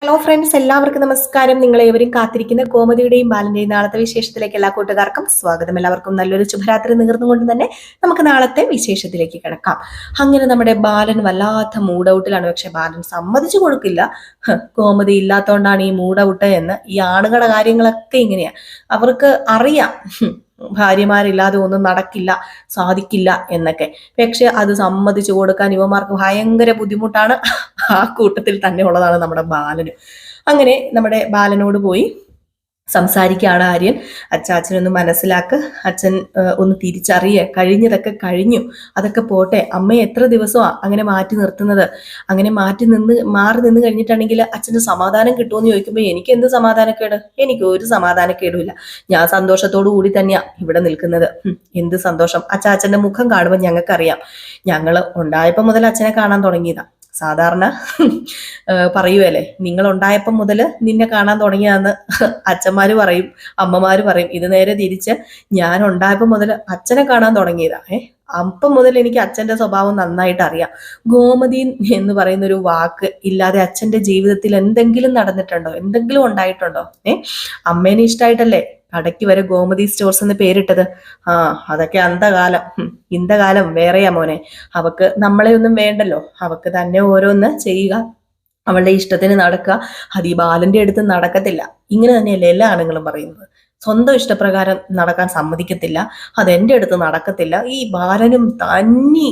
Hello friends, എല്ലാവർക്കും നമസ്കാരം. നിങ്ങളേവരും കാത്തിരിക്കുന്ന കോമതിയുടെയും ബാലന്റെയും നാളത്തെ വിശേഷത്തിലേക്ക് എല്ലാ കൂട്ടുകാർക്കും സ്വാഗതം. എല്ലാവർക്കും നല്ലൊരു ശുഭരാത്രി നേർന്നുകൊണ്ട് തന്നെ നമുക്ക് നാളത്തെ വിശേഷത്തിലേക്ക് കിടക്കാം. അങ്ങനെ നമ്മുടെ ബാലൻ വല്ലാത്ത മൂഡ് ഔട്ടിലാണ്. പക്ഷെ ബാലൻ സമ്മതിച്ചു കൊടുക്കില്ല. കോമതി ഇല്ലാത്തോണ്ടാണ് ഈ മൂഡ് ഔട്ട് എന്ന്. ഈ ആണുങ്ങളുടെ കാര്യങ്ങളൊക്കെ ഇങ്ങനെയാ. അവർക്ക് അറിയാം ഭാര്യമാരില്ലാതെ ഒന്നും നടക്കില്ല, സാധിക്കില്ല എന്നൊക്കെ. പക്ഷെ അത് സമ്മതിച്ചു കൊടുക്കാൻ ഇവന്മാർക്ക് ഭയങ്കര ബുദ്ധിമുട്ടാണ്. ആ കൂട്ടത്തിൽ തന്നെ ഉള്ളതാണ് നമ്മുടെ ബാലന്. അങ്ങനെ നമ്മുടെ ബാലനോട് പോയി സംസാരിക്കുകയാണ് ആര്യൻ. അച്ഛനൊന്ന് മനസ്സിലാക്ക്, അച്ഛൻ ഒന്ന് തിരിച്ചറിയ, കഴിഞ്ഞതൊക്കെ കഴിഞ്ഞു, അതൊക്കെ പോട്ടെ. അമ്മയെ എത്ര ദിവസമാ അങ്ങനെ മാറ്റി നിർത്തുന്നത്? അങ്ങനെ മാറി നിന്ന് കഴിഞ്ഞിട്ടാണെങ്കിൽ അച്ഛന് സമാധാനം കിട്ടുമെന്ന് ചോദിക്കുമ്പോൾ എനിക്ക് എന്ത് സമാധാനക്കേട്? എനിക്ക് ഒരു സമാധാനക്കേടുമില്ല. ഞാൻ സന്തോഷത്തോടു കൂടി തന്നെയാ ഇവിടെ നിൽക്കുന്നത്. എന്ത് സന്തോഷം? അച്ഛന്റെ മുഖം കാണുമ്പോൾ ഞങ്ങൾക്കറിയാം. ഞങ്ങൾ ഉണ്ടായപ്പോൾ മുതൽ അച്ഛനെ കാണാൻ തുടങ്ങിയതാ. സാധാരണ പറയുവല്ലേ, നിങ്ങൾ ഉണ്ടായപ്പം മുതൽ നിന്നെ കാണാൻ തുടങ്ങിയാന്ന് അച്ഛന്മാര് പറയും, അമ്മമാര് പറയും. ഇത് നേരെ തിരിച്ച് ഞാൻ ഉണ്ടായപ്പം മുതൽ അച്ഛനെ കാണാൻ തുടങ്ങിയതാ. അപ്പം മുതൽ എനിക്ക് അച്ഛന്റെ സ്വഭാവം നന്നായിട്ട് അറിയാം. ഗോമതി എന്ന് പറയുന്ന ഒരു വാക്ക് ഇല്ലാതെ അച്ഛന്റെ ജീവിതത്തിൽ എന്തെങ്കിലും നടന്നിട്ടുണ്ടോ? എന്തെങ്കിലും ഉണ്ടായിട്ടുണ്ടോ? അമ്മേനെ ഇഷ്ടായിട്ടല്ലേ കടയ്ക്ക് വരെ ഗോമതി സ്റ്റോർസ് എന്ന് പേരിട്ടത്. അതൊക്കെ അന്തകാലം. ഇന്തകാലം വേറെയാ മോനെ. അവക്ക് നമ്മളെ ഒന്നും വേണ്ടല്ലോ. അവക്ക് തന്നെ ഓരോന്ന് ചെയ്യുക, അവളുടെ ഇഷ്ടത്തിന് നടക്കുക. അത് ഈ ബാലന്റെ അടുത്ത് നടക്കത്തില്ല. ഇങ്ങനെ തന്നെയല്ലേ എല്ലാ ആണുങ്ങളും പറയുന്നത്. സ്വന്തം ഇഷ്ടപ്രകാരം നടക്കാൻ സമ്മതിക്കത്തില്ല. അതെന്റെ അടുത്ത് നടക്കത്തില്ല. ഈ ബാലനും തന്നി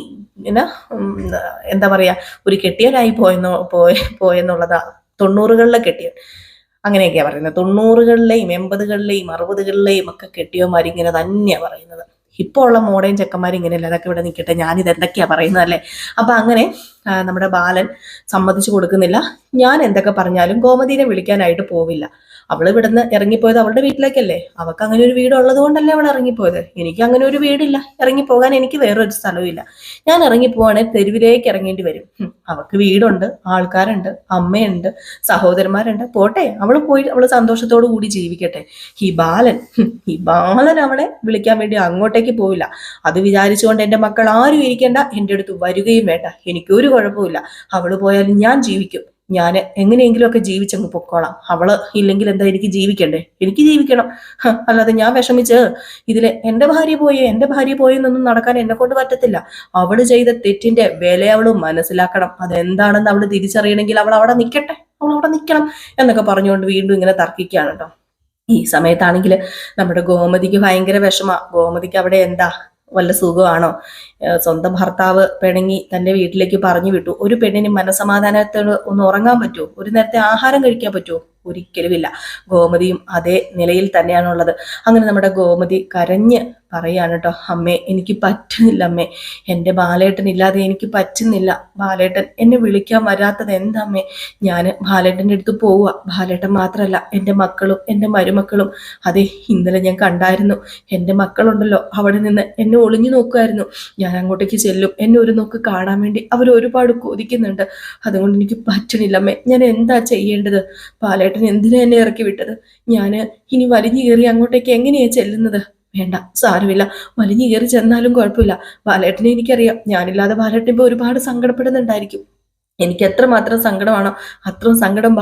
എന്താ പറയാ, ഒരു കെട്ടിയനായി പോയെന്നുള്ളതാ. 90കളിലെ കെട്ടിയൻ അങ്ങനെയൊക്കെയാ പറയുന്നത്. 90കളിലെയും 80കളിലെയും 60കളിലെയും ഒക്കെ കെട്ടിയവന്മാർ ഇങ്ങനെ തന്നെയാ പറയുന്നത്. ഇപ്പൊ ഉള്ള മോഡേൺ ചെക്കന്മാർ ഇങ്ങനെയല്ല. അതൊക്കെ ഇവിടെ നിൽക്കട്ടെ, ഞാനിത് എന്തൊക്കെയാ പറയുന്നതല്ലേ. അപ്പൊ അങ്ങനെ നമ്മുടെ ബാലൻ സമ്മതിച്ചു കൊടുക്കുന്നില്ല. ഞാൻ എന്തൊക്കെ പറഞ്ഞാലും ഗോമതിനെ വിളിക്കാനായിട്ട് പോവില്ല. അവൾ ഇവിടുന്ന് ഇറങ്ങിപ്പോയത് അവളുടെ വീട്ടിലേക്കല്ലേ. അവൾക്ക് അങ്ങനെ ഒരു വീട് ഉള്ളത് കൊണ്ടല്ലേ അവൾ ഇറങ്ങിപ്പോയത്. എനിക്ക് അങ്ങനെ ഒരു വീടില്ല. ഇറങ്ങിപ്പോകാൻ എനിക്ക് വേറൊരു സ്ഥലവും ഇല്ല. ഞാൻ ഇറങ്ങിപ്പോവാണെങ്കിൽ തെരുവിലേക്ക് ഇറങ്ങേണ്ടി വരും. അവൾക്ക് വീടുണ്ട്, ആൾക്കാരുണ്ട്, അമ്മയുണ്ട്, സഹോദരന്മാരുണ്ട്. പോട്ടെ, അവള് സന്തോഷത്തോടു കൂടി ജീവിക്കട്ടെ. ഈ ബാലൻ അവളെ വിളിക്കാൻ വേണ്ടി അങ്ങോട്ടേക്ക് പോവില്ല. അത് വിചാരിച്ചുകൊണ്ട് എൻ്റെ മക്കൾ ആരും ഇരിക്കേണ്ട, എൻ്റെ അടുത്ത് വരികയും വേണ്ട. എനിക്കൊരു കുഴപ്പമില്ല. അവള് പോയാലും ഞാൻ ജീവിക്കും. ഞാൻ എങ്ങനെയെങ്കിലും ഒക്കെ ജീവിച്ചങ്ങ് പൊക്കോളാം. അവള് ഇല്ലെങ്കിൽ എന്താ, എനിക്ക് ജീവിക്കണ്ടേ? എനിക്ക് ജീവിക്കണം. അല്ലാതെ ഞാൻ വിഷമിച്ച് ഇതില് എൻ്റെ ഭാര്യ പോയി എന്നൊന്നും നടക്കാൻ എന്നെ കൊണ്ട് പറ്റത്തില്ല. അവള് ചെയ്ത തെറ്റിന്റെ വില അവള് മനസ്സിലാക്കണം. അതെന്താണെന്ന് അവള് തിരിച്ചറിയണമെങ്കിൽ അവൾ അവിടെ നിൽക്കട്ടെ, അവൾ അവിടെ നിൽക്കണം എന്നൊക്കെ പറഞ്ഞുകൊണ്ട് വീണ്ടും ഇങ്ങനെ തർക്കിക്കുകയാണ് കേട്ടോ. ഈ സമയത്താണെങ്കിൽ നമ്മുടെ ഗോമതിക്ക് ഭയങ്കര വിഷമാ. ഗോമതിക്ക് അവിടെ എന്താ വല്ല സുഖമാണോ? സ്വന്തം ഭർത്താവ് പിണങ്ങി തന്റെ വീട്ടിലേക്ക് പറഞ്ഞു വിട്ടു. ഒരു പെണ്ണിന് മനസമാധാനത്തോട് ഒന്ന് ഉറങ്ങാൻ പറ്റുമോ? ഒരു നേരത്തെ ആഹാരം കഴിക്കാൻ പറ്റുമോ? ഒരിക്കലുമില്ല. ഗോമതിയും അതേ നിലയിൽ തന്നെയാണുള്ളത്. അങ്ങനെ നമ്മുടെ ഗോമതി കരഞ്ഞ് പറയാണ് കേട്ടോ, അമ്മേ എനിക്ക് പറ്റുന്നില്ല അമ്മേ, എൻ്റെ ബാലേട്ടൻ ഇല്ലാതെ എനിക്ക് പറ്റുന്നില്ല. ബാലേട്ടൻ എന്നെ വിളിക്കാൻ വരാത്തത് എന്താമ്മേ? ഞാൻ ബാലേട്ടൻ്റെ അടുത്ത് പോവുക. ബാലേട്ടൻ മാത്രമല്ല, എൻ്റെ മക്കളും എൻ്റെ മരുമക്കളും. അതെ, ഇന്നലെ ഞാൻ കണ്ടായിരുന്നു. എൻ്റെ മക്കളുണ്ടല്ലോ, അവിടെ നിന്ന് എന്നെ ഒളിഞ്ഞു നോക്കുമായിരുന്നു. ഞാൻ അങ്ങോട്ടേക്ക് ചെല്ലും. എന്നെ ഒരു നോക്ക് കാണാൻ വേണ്ടി അവർ ഒരുപാട് കൊതിക്കുന്നുണ്ട്. അതുകൊണ്ട് എനിക്ക് പറ്റണില്ല അമ്മേ. ഞാൻ എന്താ ചെയ്യേണ്ടത്? ബാലേട്ടൻ എന്തിനാ എന്നെ ഇറക്കി വിട്ടത്? ഞാൻ ഇനി വലിഞ്ഞു കയറി അങ്ങോട്ടേക്ക് എങ്ങനെയാ ചെല്ലുന്നത്? വേണ്ട, സാരമില്ല, വലിഞ്ഞു കയറി ചെന്നാലും കുഴപ്പമില്ല. ബാലേട്ടനെ എനിക്കറിയാം. ഞാനില്ലാതെ ബാലേട്ടൻ ഇപ്പൊ ഒരുപാട് സങ്കടപ്പെടുന്നുണ്ടായിരിക്കും. എനിക്ക് എത്രമാത്രം സങ്കടമാണോ അത്രയും സങ്കടം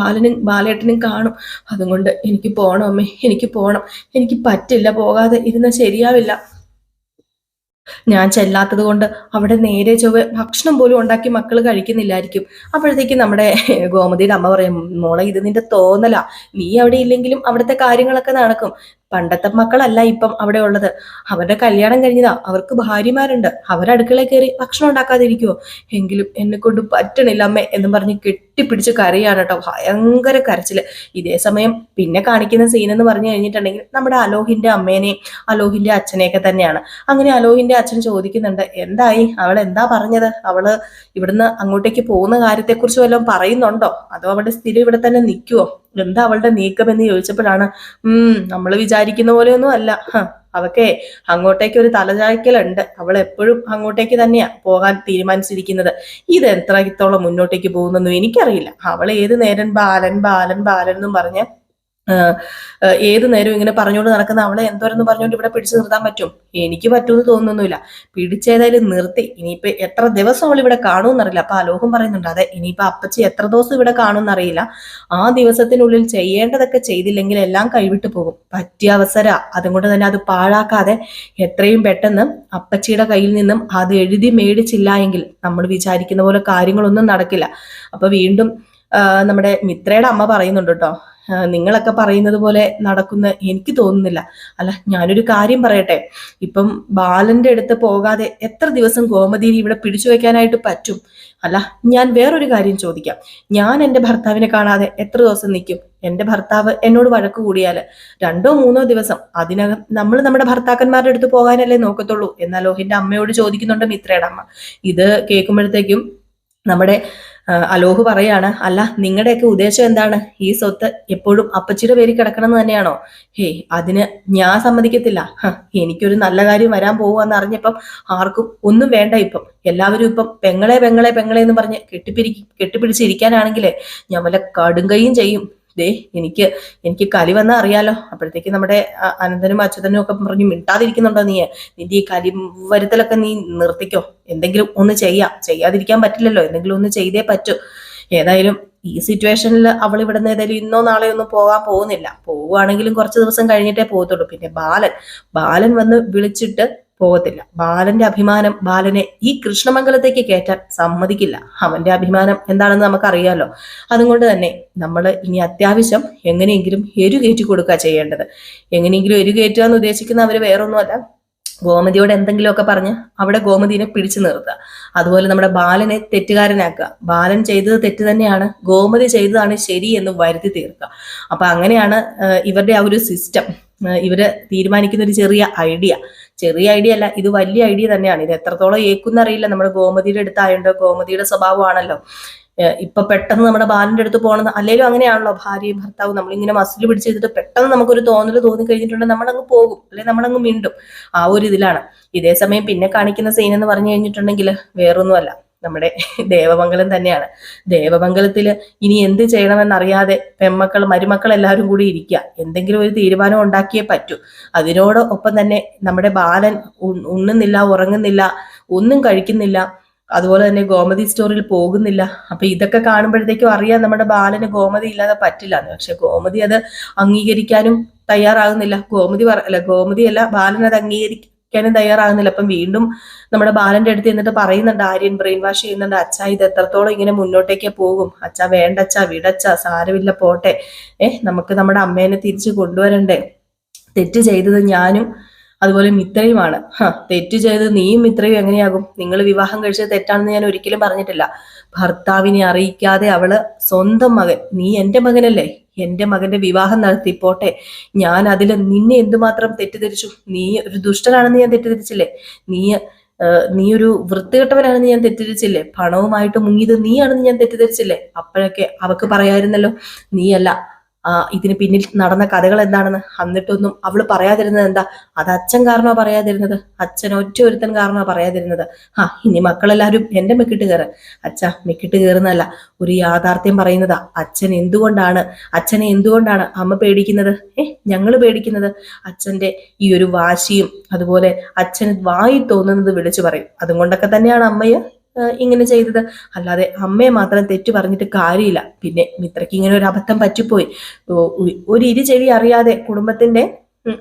ബാലേട്ടനും കാണും. അതുകൊണ്ട് എനിക്ക് പോണം അമ്മേ, എനിക്ക് പോണം. എനിക്ക് പറ്റില്ല, പോകാതെ ഇരുന്നാൽ ശരിയാവില്ല. ഞാൻ ചെല്ലാത്തത് കൊണ്ട് അവിടെ നേരെ ചൊവ്വ ഭക്ഷണം പോലും ഉണ്ടാക്കി മക്കൾ കഴിക്കുന്നില്ലായിരിക്കും. അപ്പോഴത്തേക്കും നമ്മുടെ ഗോമതിയുടെ അമ്മ പറയും, മോളെ ഇത് നിന്റെ തോന്നലാ. നീ അവിടെ ഇല്ലെങ്കിലും അവിടുത്തെ കാര്യങ്ങളൊക്കെ നടക്കും. പണ്ടത്തെ മക്കളല്ല ഇപ്പം അവിടെ ഉള്ളത്. അവരുടെ കല്യാണം കഴിഞ്ഞതാ, അവർക്ക് ഭാര്യമാരുണ്ട്. അവരടുക്കളയിൽ കയറി ഭക്ഷണം ഉണ്ടാക്കാതിരിക്കുവോ? എങ്കിലും എന്നെ കൊണ്ട് പറ്റണില്ല അമ്മേ എന്നും പറഞ്ഞ് കെട്ടിപ്പിടിച്ച് കരയാണ് കേട്ടോ. ഭയങ്കര കരച്ചില്. ഇതേ സമയം പിന്നെ കാണിക്കുന്ന സീൻ എന്ന് പറഞ്ഞു കഴിഞ്ഞിട്ടുണ്ടെങ്കിൽ നമ്മുടെ അലോഹിന്റെ അമ്മേനെയും അലോഹിന്റെ അച്ഛനെയൊക്കെ തന്നെയാണ്. അങ്ങനെ അലോഹിന്റെ അച്ഛൻ ചോദിക്കുന്നുണ്ട്, എന്തായി, അവൾ എന്താ പറഞ്ഞത്? അവള് ഇവിടുന്ന് അങ്ങോട്ടേക്ക് പോകുന്ന കാര്യത്തെക്കുറിച്ച് വല്ലതും പറയുന്നുണ്ടോ? അതോ അവളുടെ സ്ഥിരം ഇവിടെ തന്നെ നിൽക്കുവോ? എന്താ അവളുടെ നീക്കം എന്ന് ചോദിച്ചപ്പോഴാണ്, നമ്മൾ വിചാരിക്കുന്ന പോലെയൊന്നും അല്ല. അവക്കെ അങ്ങോട്ടേക്ക് ഒരു തലചായ്ക്കലുണ്ട്. അവൾ എപ്പോഴും അങ്ങോട്ടേക്ക് തന്നെയാ പോകാൻ തീരുമാനിച്ചിരിക്കുന്നത്. ഇത് എത്രത്തോളം മുന്നോട്ടേക്ക് പോകുന്നൊന്നും എനിക്കറിയില്ല. അവൾ ഏത് നേരം ബാലൻ ബാലൻ ബാലൻ എന്നും പറഞ്ഞ് ഏത് നേരവും ഇങ്ങനെ പറഞ്ഞുകൊണ്ട് നടക്കുന്ന അവളെ എന്തോരെന്ന് പറഞ്ഞുകൊണ്ട് ഇവിടെ പിടിച്ചു നിർത്താൻ പറ്റും? എനിക്ക് പറ്റുമെന്ന് തോന്നുന്നൊന്നുമില്ല. പിടിച്ചേതായാലും നിർത്തി. ഇനിയിപ്പോ എത്ര ദിവസം അവൾ ഇവിടെ കാണുമെന്നറിയില്ല. അപ്പൊ അലോകം പറയുന്നുണ്ട്, അതെ ഇനിയിപ്പോ അപ്പച്ചി എത്ര ദിവസം ഇവിടെ കാണുമെന്നറിയില്ല. ആ ദിവസത്തിനുള്ളിൽ ചെയ്യേണ്ടതൊക്കെ ചെയ്തില്ലെങ്കിൽ എല്ലാം കൈവിട്ടു പോകും. പറ്റിയ അവസര, അതുകൊണ്ട് തന്നെ അത് പാഴാക്കാതെ എത്രയും പെട്ടെന്ന് അപ്പച്ചിയുടെ കയ്യിൽ നിന്നും അത് എഴുതി മേടിച്ചില്ല എങ്കിൽ നമ്മൾ വിചാരിക്കുന്ന പോലെ കാര്യങ്ങളൊന്നും നടക്കില്ല. അപ്പൊ വീണ്ടും നമ്മുടെ മിത്രയുടെ അമ്മ പറയുന്നുണ്ട് കേട്ടോ, നിങ്ങളൊക്കെ പറയുന്നത് പോലെ നടക്കുന്ന എനിക്ക് തോന്നുന്നില്ല. അല്ല, ഞാനൊരു കാര്യം പറയട്ടെ, ഇപ്പം ബാലന്റെ അടുത്ത് പോകാതെ എത്ര ദിവസം ഗോമതിയെ ഇവിടെ പിടിച്ചു വെക്കാനായിട്ട് പറ്റും? അല്ല, ഞാൻ വേറൊരു കാര്യം ചോദിക്കാം. ഞാൻ എൻ്റെ ഭർത്താവിനെ കാണാതെ എത്ര ദിവസം നിൽക്കും? എൻ്റെ ഭർത്താവ് എന്നോട് വഴക്ക് കൂടിയാല് 2-3 ദിവസം, അതിനകം നമ്മൾ നമ്മുടെ ഭർത്താക്കന്മാരുടെ അടുത്ത് പോകാനല്ലേ നോക്കത്തുള്ളൂ. എന്നാൽ ലോഹിന്റെ അമ്മയോട് ചോദിക്കുന്നുണ്ട് മിത്രയുടെ അമ്മ. ഇത് കേൾക്കുമ്പോഴത്തേക്കും നമ്മുടെ അലോഹ് പറയാണ്, അല്ല നിങ്ങളുടെയൊക്കെ ഉദ്ദേശം എന്താണ്? ഈ സ്വത്ത് എപ്പോഴും അപ്പച്ചിയുടെ പേരിൽ കിടക്കണം എന്ന് തന്നെയാണോ? ഹേയ്, അതിന് ഞാൻ സമ്മതിക്കത്തില്ല. എനിക്കൊരു നല്ല കാര്യം വരാൻ പോവാന്ന് അറിഞ്ഞപ്പം ആർക്കും ഒന്നും വേണ്ട. ഇപ്പം എല്ലാവരും ഇപ്പം പെങ്ങളെ പെങ്ങളെ പെങ്ങളെ എന്ന് പറഞ്ഞ് കെട്ടിപ്പിടിച്ചിരിക്കാനാണെങ്കിലേ ഞാൻ വല്ല കടുങ്കയും ചെയ്യും. ദേ എനിക്ക് എനിക്ക് കലി വന്നാൽ അറിയാലോ. അപ്പോഴത്തേക്ക് നമ്മുടെ അനന്തനും അച്യുതനും ഒക്കെ പറഞ്ഞു, മിണ്ടാതിരിക്കുന്നുണ്ടോ നീ? നിന്റെ ഈ കലി വരുത്തലൊക്കെ നീ നിർത്തിക്കോ. എന്തെങ്കിലും ഒന്ന് ചെയ്യാതിരിക്കാൻ പറ്റില്ലല്ലോ, എന്തെങ്കിലും ഒന്ന് ചെയ്തേ പറ്റൂ. ഏതായാലും ഈ സിറ്റുവേഷനിൽ അവൾ ഇവിടുന്ന് ഏതായാലും ഇന്നോ നാളെയോ ഒന്നും പോകാൻ പോകുന്നില്ല. പോവുകയാണെങ്കിലും കുറച്ച് ദിവസം കഴിഞ്ഞിട്ടേ പോകത്തുള്ളൂ. പിന്നെ ബാലൻ വന്ന് വിളിച്ചിട്ട് പോകത്തില്ല. ബാലന്റെ അഭിമാനം ബാലനെ ഈ കൃഷ്ണമംഗലത്തേക്ക് കയറ്റാൻ സമ്മതിക്കില്ല. അവന്റെ അഭിമാനം എന്താണെന്ന് നമുക്കറിയാലോ. അതുകൊണ്ട് തന്നെ നമ്മൾ ഇനി അത്യാവശ്യം എങ്ങനെയെങ്കിലും എരുകേറ്റി കൊടുക്കുക ചെയ്യേണ്ടത്. എങ്ങനെയെങ്കിലും എരുകേറ്റുക എന്ന് ഉദ്ദേശിക്കുന്ന അവര് വേറൊന്നുമല്ല, ഗോമതിയോട് എന്തെങ്കിലുമൊക്കെ പറഞ്ഞ് അവിടെ ഗോമതിനെ പിടിച്ചു നിർത്തുക. അതുപോലെ നമ്മുടെ ബാലനെ തെറ്റുകാരനാക്കുക. ബാലൻ ചെയ്തത് തെറ്റ് തന്നെയാണ്, ഗോമതി ചെയ്തതാണ് ശരി എന്ന് വരുത്തി തീർക്കുക. അപ്പൊ അങ്ങനെയാണ് ഇവരുടെ ആ ഒരു സിസ്റ്റം. ഇവര് തീരുമാനിക്കുന്ന ഒരു ചെറിയ ഐഡിയ അല്ല, ഇത് വലിയ ഐഡിയ തന്നെയാണ്. ഇത് എത്രത്തോളം ഏക്കുന്നറിയില്ല. നമ്മുടെ ഗോമതിയുടെ അടുത്തായോണ്ട്, ഗോമതിയുടെ സ്വഭാവമാണല്ലോ ഇപ്പൊ പെട്ടെന്ന് നമ്മുടെ ബാലന്റെ അടുത്ത് പോകണം. അല്ലെങ്കിലും അങ്ങനെയാണല്ലോ, ഭാര്യയും ഭർത്താവും നമ്മളിങ്ങനെ മസിൽ പിടിച്ച് ചെയ്തിട്ട് പെട്ടെന്ന് നമുക്കൊരു തോന്നൽ തോന്നി കഴിഞ്ഞിട്ടുണ്ടെങ്കിൽ നമ്മളങ്ങ് പോകും, അല്ലെങ്കിൽ നമ്മളങ്ങ് മിണ്ടും. ആ ഒരു ഇതിലാണ്. ഇതേ സമയം പിന്നെ കാണിക്കുന്ന സീൻ എന്ന് പറഞ്ഞു കഴിഞ്ഞിട്ടുണ്ടെങ്കിൽ വേറൊന്നുമല്ല, നമ്മുടെ ദേവമംഗലം തന്നെയാണ്. ദേവമംഗലത്തില് ഇനി എന്ത് ചെയ്യണമെന്നറിയാതെ മരുമക്കൾ എല്ലാവരും കൂടി ഇരിക്കുക. എന്തെങ്കിലും ഒരു തീരുമാനം ഉണ്ടാക്കിയേ പറ്റൂ. അതിനോടൊപ്പം തന്നെ നമ്മുടെ ബാലൻ ഉണ്ണുന്നില്ല, ഉറങ്ങുന്നില്ല, ഒന്നും കഴിക്കുന്നില്ല. അതുപോലെ തന്നെ ഗോമതി സ്റ്റോറിൽ പോകുന്നില്ല. അപ്പൊ ഇതൊക്കെ കാണുമ്പോഴത്തേക്കും അറിയാം നമ്മുടെ ബാലന് ഗോമതി ഇല്ലാതെ പറ്റില്ല. പക്ഷെ ഗോമതി അത് അംഗീകരിക്കാനും തയ്യാറാകുന്നില്ല. ഗോമതി അല്ല ബാലൻ അത് അംഗീകരിക്കാനും തയ്യാറാകുന്നില്ല. അപ്പം വീണ്ടും നമ്മുടെ ബാലന്റെ അടുത്ത് എന്നിട്ട് പറയുന്നുണ്ട്, ആര്യൻ ബ്രെയിൻ വാഷ് ചെയ്യുന്നുണ്ട്, അച്ഛാ ഇത് എത്രത്തോളം ഇങ്ങനെ മുന്നോട്ടേക്ക് പോകും? അച്ഛാ വേണ്ടച്ചാ, വിടച്ചാ, സാരമില്ല പോട്ടെ. നമുക്ക് നമ്മുടെ അമ്മേനെ തിരിച്ചു കൊണ്ടുവരണ്ടേ? തെറ്റ് ചെയ്തത് ഞാനും അതുപോലെ മിത്രയുമാണ്. തെറ്റ് ചെയ്ത് നീയും മിത്രയും എങ്ങനെയാകും? നിങ്ങൾ വിവാഹം കഴിച്ചത് തെറ്റാണെന്ന് ഞാൻ ഒരിക്കലും പറഞ്ഞിട്ടില്ല. ഭർത്താവിനെ അറിയിക്കാതെ അവള് സ്വന്തം മകൻ, നീ എന്റെ മകനല്ലേ, എന്റെ മകന്റെ വിവാഹം നടത്തിപ്പോട്ടെ. ഞാൻ അതില് നിന്നെ എന്തുമാത്രം തെറ്റിദ്ധരിച്ചു? നീ ഒരു ദുഷ്ടനാണെന്ന് ഞാൻ തെറ്റിദ്ധരിച്ചില്ലേ? നീ ഒരു വൃത്തികെട്ടവനാണെന്ന് ഞാൻ തെറ്റിദ്ധരിച്ചില്ലേ? പണവുമായിട്ട് മുങ്ങിയത് നീയാണെന്ന് ഞാൻ തെറ്റിദ്ധരിച്ചില്ലേ? അപ്പോഴൊക്കെ അവക്ക് പറയായിരുന്നല്ലോ, നീയല്ല ഇതിന് പിന്നിൽ നടന്ന കഥകൾ എന്താണെന്ന്. എന്നിട്ടൊന്നും അവള് പറയാതിരുന്നത് എന്താ? അത് അച്ഛൻ കാരണോ പറയാതിരുന്നത്? അച്ഛൻ ഒരുത്തൻ കാരണോ പറയാതിരുന്നത്? ഇനി മക്കളെല്ലാവരും എന്റെ മെക്കിട്ട് കയറ്. അച്ഛാ, മെക്കിട്ട് കയറുന്നതല്ല, ഒരു യാഥാർത്ഥ്യം പറയുന്നതാ. അച്ഛനെ എന്തുകൊണ്ടാണ് അമ്മ പേടിക്കുന്നത്? ഞങ്ങള് പേടിക്കുന്നത് അച്ഛന്റെ ഈ ഒരു വാശിയും, അതുപോലെ അച്ഛന് വായി തോന്നുന്നത് വിളിച്ചു പറയും. അതുകൊണ്ടൊക്കെ തന്നെയാണ് അമ്മയെ ഇങ്ങനെ ചെയ്തത്. അല്ലാതെ അമ്മയെ മാത്രം തെറ്റു പറഞ്ഞിട്ട് കാര്യമില്ല. പിന്നെ മിത്രയ്ക്ക് ഇങ്ങനെ ഒരു അബദ്ധം പറ്റിപ്പോയി. ഒരു ചെവി അറിയാതെ കുടുംബത്തിന്റെ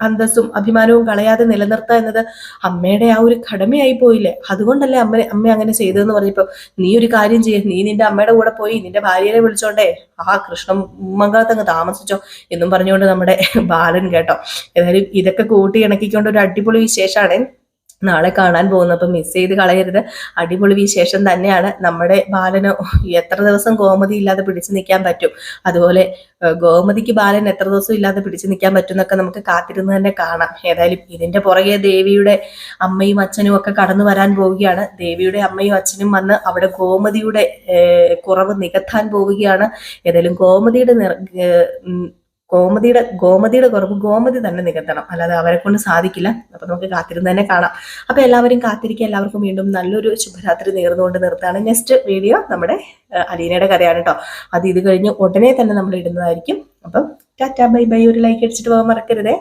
അന്തസ്സും അഭിമാനവും കളയാതെ നിലനിർത്തുക എന്നത് അമ്മയുടെ ആ ഒരു കടമയായി പോയില്ലേ? അതുകൊണ്ടല്ലേ അമ്മ അങ്ങനെ ചെയ്തതെന്ന് പറഞ്ഞപ്പോ, നീ ഒരു കാര്യം ചെയ്യ, നീ നിന്റെ അമ്മയുടെ കൂടെ പോയി നിന്റെ ഭാര്യനെ വിളിച്ചോണ്ടേ കൃഷ്ണമംഗലത്തങ്ങ് താമസിച്ചോ എന്നും പറഞ്ഞുകൊണ്ട് നമ്മുടെ ബാലൻ കേട്ടോ. ഏതായാലും ഇതൊക്കെ കൂട്ടി ഇണക്കിക്കൊണ്ട് ഒരു അടിപൊളി വിശേഷമാണ് നാളെ കാണാൻ പോകുന്നത്. അപ്പം മിസ് ചെയ്ത് കളയരുത്. അടിപൊളി വിശേഷം തന്നെയാണ്. നമ്മുടെ ബാലന് എത്ര ദിവസം ഗോമതി ഇല്ലാതെ പിടിച്ചു നിൽക്കാൻ പറ്റും, അതുപോലെ ഗോമതിക്ക് ബാലൻ എത്ര ദിവസം ഇല്ലാതെ പിടിച്ചു നിൽക്കാൻ പറ്റും എന്നൊക്കെ നമുക്ക് കാത്തിരുന്ന് തന്നെ കാണാം. ഏതായാലും ഇതിന്റെ പുറകെ ദേവിയുടെ അമ്മയും അച്ഛനും ഒക്കെ കടന്നു വരാൻ പോവുകയാണ്. ദേവിയുടെ അമ്മയും അച്ഛനും വന്ന് അവിടെ ഗോമതിയുടെ കുറവ് നികത്താൻ പോവുകയാണ്. ഏതായാലും ഗോമതിയുടെ കുറവ് ഗോമതി തന്നെ നികത്തണം, അല്ലാതെ അവരെ കൊണ്ട് സാധിക്കില്ല. അപ്പൊ നമുക്ക് കാത്തിരുന്ന് തന്നെ കാണാം. അപ്പൊ എല്ലാവരും കാത്തിരിക്കുക. എല്ലാവർക്കും വീണ്ടും നല്ലൊരു ശുഭരാത്രി നേർന്നുകൊണ്ട് നിർത്താണ്. നെക്സ്റ്റ് വീഡിയോ നമ്മുടെ അലീനയുടെ കഥയാണ് കേട്ടോ. അത് ഇത് കഴിഞ്ഞ് ഉടനെ തന്നെ നമ്മൾ ഇടുന്നതായിരിക്കും. അപ്പം ടാറ്റാ ബൈ ബൈ. ഒരു ലൈക്ക് അടിച്ചിട്ട് പോകാൻ മറക്കരുതേ.